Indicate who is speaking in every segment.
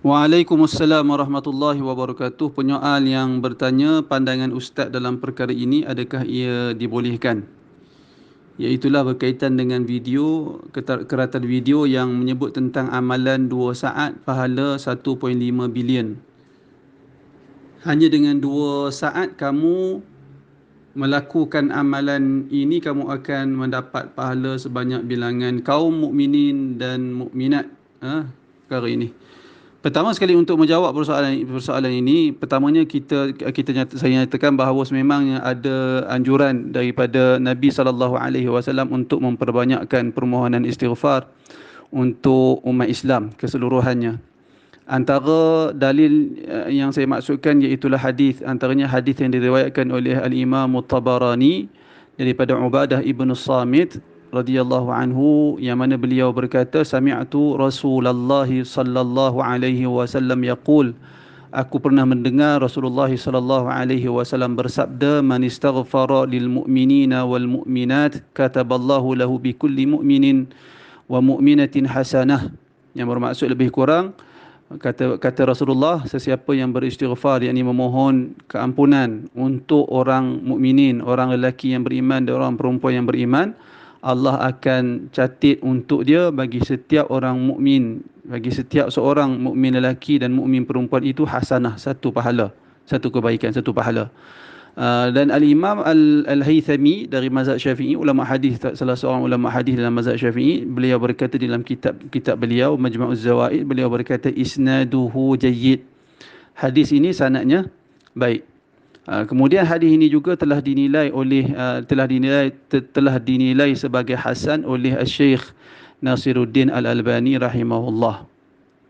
Speaker 1: Waalaikumsalam warahmatullahi wabarakatuh. Penyoal yang bertanya pandangan Ustaz dalam perkara ini, adakah ia dibolehkan? Iaitulah berkaitan dengan video, keratan video yang menyebut tentang amalan 2 saat pahala 1.5 bilion. Hanya dengan 2 saat kamu melakukan amalan ini, kamu akan mendapat pahala sebanyak bilangan kaum mukminin dan mukminat. Perkara ini. Pertama sekali, untuk menjawab persoalan ini, pertamanya saya nyatakan bahawa sememangnya ada anjuran daripada Nabi SAW untuk memperbanyakkan permohonan istighfar untuk umat Islam keseluruhannya. Antara dalil yang saya maksudkan iaitulah hadis, antaranya hadis yang diriwayatkan oleh Al-Imam At-Tabarani daripada Ubadah ibn Samit radhiyallahu anhu, yang mana beliau berkata, sami'tu Rasulullah sallallahu alaihi wasallam yaqul, aku pernah mendengar Rasulullah sallallahu alaihi wasallam bersabda, man istaghfara lil mu'minina wal mu'minat kataballahu lahu bi kulli mu'minin wa mu'minatin hasanah. Yang bermaksud lebih kurang, kata Rasulullah, sesiapa yang beristighfar, yakni memohon keampunan untuk orang mukminin, orang lelaki yang beriman dan orang perempuan yang beriman, Allah akan catat untuk dia bagi setiap orang mukmin, bagi setiap seorang mukmin lelaki dan mukmin perempuan itu hasanah, satu pahala, satu kebaikan, satu pahala. Dan Al-Imam Al-Haythami dari mazhab Syafi'i, ulama hadis, salah seorang ulama hadis dalam mazhab Syafi'i, beliau berkata dalam kitab beliau Majma'uz Zawaid, beliau berkata isnaduhu jayyid. Hadis ini sanadnya baik. Kemudian hadis ini juga telah dinilai sebagai hasan oleh Syekh Nasiruddin Al-Albani rahimahullah.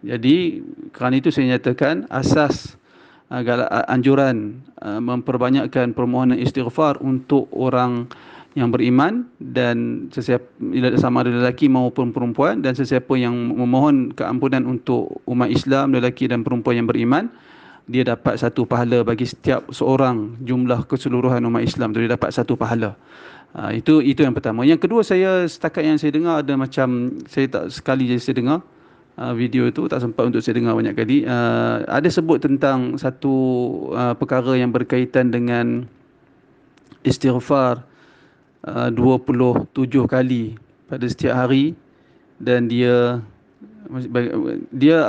Speaker 1: Jadi kerana itu saya nyatakan asas anjuran memperbanyakkan permohonan istighfar untuk orang yang beriman, dan sama ada lelaki maupun perempuan, dan sesiapa yang memohon keampunan untuk umat Islam, lelaki dan perempuan yang beriman, dia dapat satu pahala bagi setiap seorang, jumlah keseluruhan umat Islam tu dia dapat satu pahala. Itu yang pertama. Yang kedua, setakat yang saya dengar ada macam, saya tak sekali je saya dengar video itu, tak sempat untuk saya dengar banyak kali. Ada sebut tentang satu perkara yang berkaitan dengan istighfar 27 kali pada setiap hari, dan dia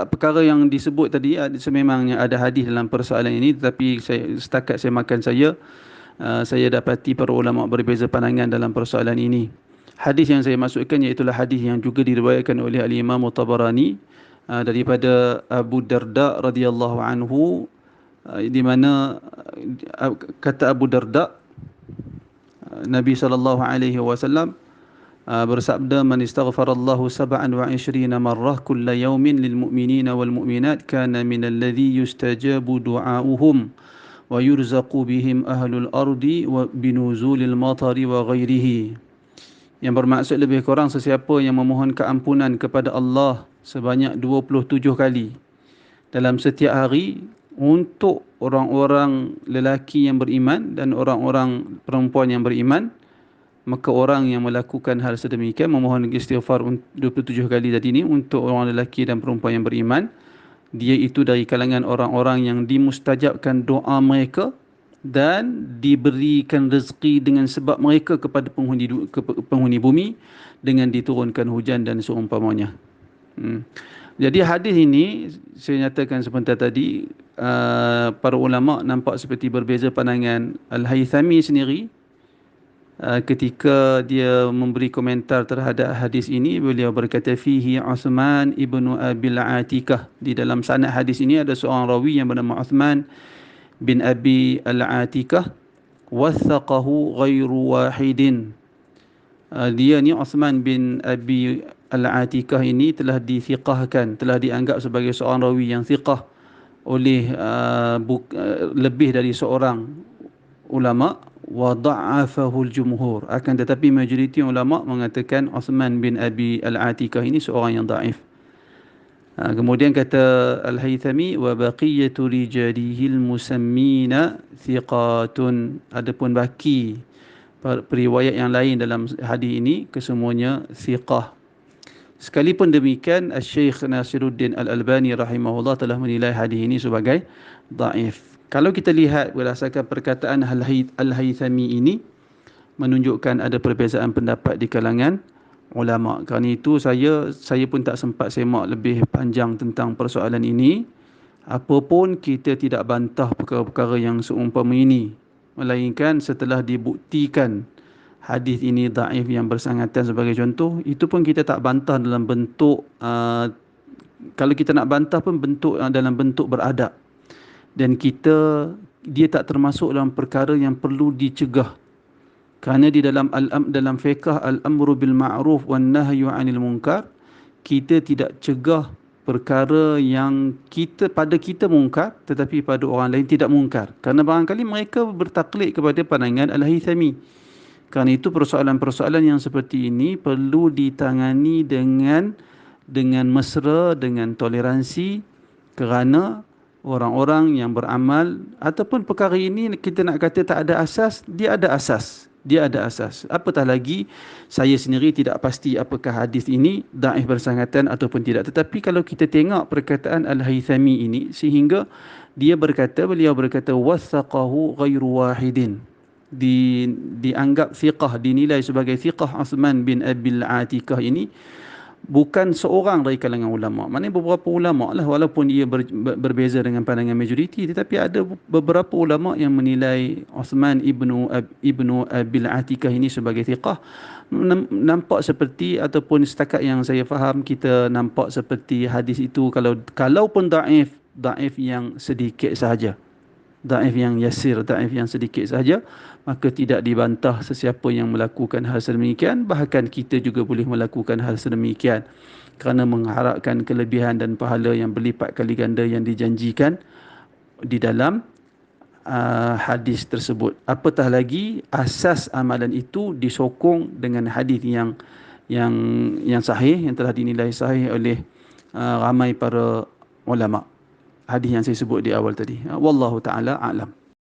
Speaker 1: perkara yang disebut tadi, sememangnya ada hadis dalam persoalan ini, tetapi setakat saya dapati para ulama berbeza pandangan dalam persoalan ini. Hadis yang saya maksudkan iaitulah hadis yang juga diriwayatkan oleh Al-Imam Tabarani daripada Abu Darda radhiyallahu anhu, di mana kata Abu Darda, Nabi sallallahu alaihi wasallam bersabda, man istaghfarallahu 27 marrah kulla yawmin lil mu'minina wal mu'minat kana min alladhi yustajabu du'auhum wa yurzaqu bihim ahlul ardi wa binuzulil matari wa ghairihi. Yang bermaksud lebih kurang, sesiapa yang memohon keampunan kepada Allah sebanyak 27 kali dalam setiap hari untuk orang-orang lelaki yang beriman dan orang-orang perempuan yang beriman, maka orang yang melakukan hal sedemikian, memohon istighfar 27 kali tadi ini untuk orang lelaki dan perempuan yang beriman, dia itu dari kalangan orang-orang yang dimustajabkan doa mereka dan diberikan rezeki dengan sebab mereka kepada penghuni bumi, dengan diturunkan hujan dan seumpamanya. Jadi hadis ini saya nyatakan sebentar tadi, para ulama nampak seperti berbeza pandangan. Al-Haythami sendiri, ketika dia memberi komentar terhadap hadis ini, beliau berkata fihi Uthman ibnu Abil Atikah. Di dalam sanad hadis ini ada seorang rawi yang bernama Uthman bin Abi Al-Atikah, wathaqahu ghairu wahidin. Dia ni Uthman bin Abi Al-Atikah ini telah dithiqahkan, telah dianggap sebagai seorang rawi yang thiqah oleh lebih dari seorang ulama. Wa da'afahu al-jumhur, akan tetapi majoriti ulama mengatakan Uthman bin Abi Al-Atikah ini seorang yang daif. Kemudian kata Al-Haythami, wa baqiyatu rijalihil musammina thiqatun, adapun baki periwayat yang lain dalam hadis ini kesemuanya thiqah. Sekalipun demikian, Syekh Nasiruddin Al-Albani rahimahullah telah menilai hadis ini sebagai dhaif. Kalau kita lihat berdasarkan perkataan Al-Haythami ini, menunjukkan ada perbezaan pendapat di kalangan ulama. Kerana itu saya pun tak sempat semak lebih panjang tentang persoalan ini. Apapun kita tidak bantah perkara-perkara yang seumpama ini, melainkan setelah dibuktikan hadis ini dhaif yang bersangatan sebagai contoh, itu pun kita tak bantah dalam bentuk kalau kita nak bantah pun bentuk dalam bentuk beradab, dan dia tak termasuk dalam perkara yang perlu dicegah. Kerana di dalam fiqh al-amru bil ma'ruf wan nahyu 'anil munkar, kita tidak cegah perkara yang pada kita mungkar tetapi pada orang lain tidak mungkar. Kerana barangkali mereka bertaklid kepada pandangan Al-Haythami. Kerana itu persoalan-persoalan yang seperti ini perlu ditangani dengan mesra, dengan toleransi, kerana orang-orang yang beramal ataupun perkara ini kita nak kata tak ada asas, dia ada asas. Dia ada asas. Apatah lagi saya sendiri tidak pasti apakah hadis ini dhaif bersangatan ataupun tidak. Tetapi kalau kita tengok perkataan Al-Haythami ini, sehingga beliau berkata wathaqahu ghairu wahidin, dianggap thiqah, dinilai sebagai thiqah Uthman bin Abil Atikah ini bukan seorang dari kalangan ulama. Maknanya beberapa ulama lah, walaupun ia berbeza dengan pandangan majoriti, tetapi ada beberapa ulama yang menilai Uthman ibnu Abil Atikah ini sebagai thiqah. Nampak seperti, ataupun setakat yang saya faham, kita nampak seperti hadis itu kalaupun dhaif yang sedikit sahaja, dhaif yang yasir, dhaif yang sedikit sahaja, maka tidak dibantah sesiapa yang melakukan hal sedemikian. Bahkan kita juga boleh melakukan hal sedemikian kerana mengharapkan kelebihan dan pahala yang berlipat kali ganda yang dijanjikan di dalam hadis tersebut. Apatah lagi asas amalan itu disokong dengan hadis yang sahih, yang telah dinilai sahih oleh ramai para ulama. Hadis yang saya sebut di awal tadi. Wallahu taala a'lam.